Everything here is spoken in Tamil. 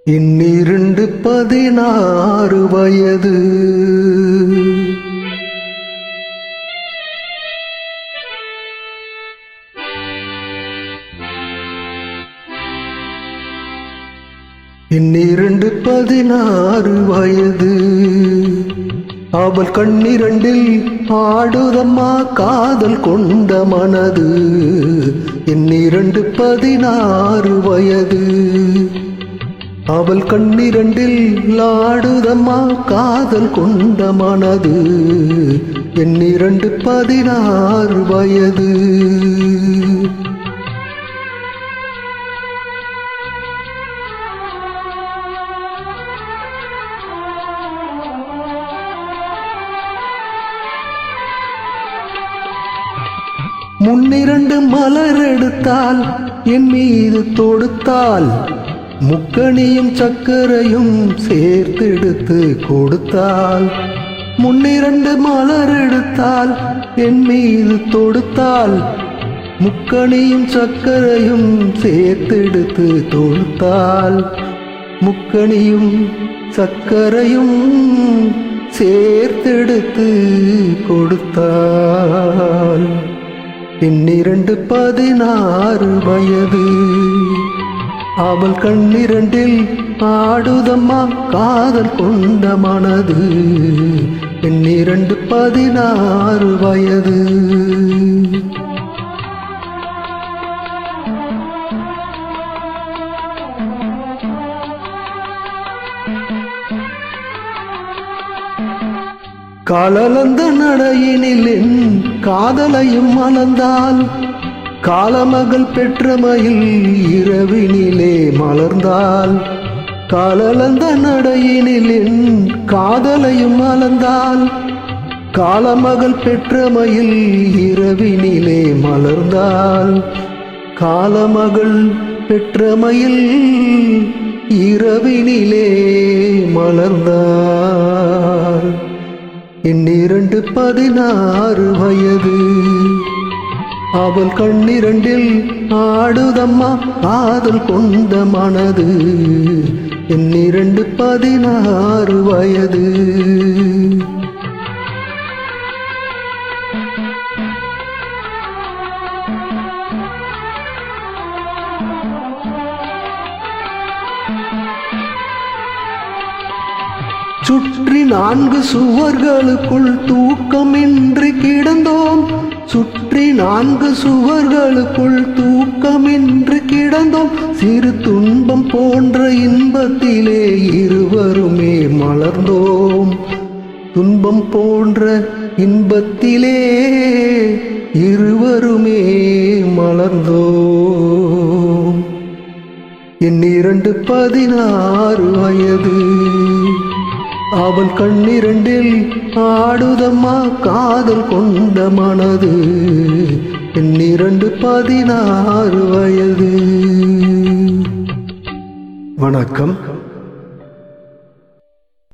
இன்னிரண்டு 16 வயது. இன்னிரண்டு 16 வயது. அவள் கண்ணிரண்டில் ஆடுதம்மா காதல் கொண்ட மனது. இன்னிரண்டு 16 வயது. அவள் கண்ணிரண்டில் ஆடுதம்மா காதல் கொண்ட மனது. இன்னிரண்டு 16 வயது. முன்னிரண்டு மலர் எடுத்தால் என் மீது தொடுத்தால், முக்கணியும் சக்கரையும் சேர்த்தெடுத்து கொடுத்தால். முன்னிரண்டு மலர் எடுத்தால் என் மீது தொடுத்தால், முக்கணியும் சக்கரையும் சேர்த்தெடுத்து தொடுத்தால். முக்கணியும் சக்கரையும் சேர்த்தெடுத்து கொடுத்தால். இன்னிரண்டு 16 வயது. அவள் கண்ணிரண்டில் ஆடுதம்மா காதல் கொண்ட மனது. இன்னிரண்டு 16 வயது. காலலந்த நடையினில் என் காதலையும் மலர்ந்தால், காலமகள் பெற்ற மயில் இரவினிலே மலர்ந்தால். காலலந்த நடையினில் என் காதலையும் மலர்ந்தால், காலமகள் பெற்ற மயில் இரவினிலே மலர்ந்தால். காலமகள் பெற்ற மயில் இரவினிலே மலர்ந்தால். இன்னிரண்டு 16 வயது. அவள் கண்ணிரண்டில் ஆடுதம்மா காதல் கொண்ட மனது. இன்னிரண்டு 16 வயது. சுற்றி 4 சுவர்களுக்குள் தூக்கமின்றி கிடந்தோம். சுற்றி 4 சுவர்களுக்குள் தூக்கமின்றி கிடந்தோம். சிறு துன்பம் போன்ற இன்பத்திலே இருவருமே மலர்ந்தோம். துன்பம் போன்ற இன்பத்திலே இருவருமே மலர்ந்தோம். இன்னிரண்டு 16 வயது. அவள் கண்ணிரண்டில் ஆடுதம்மா காதல் கொண்ட மனது. இன்னிரண்டு 16 வயது. வணக்கம்.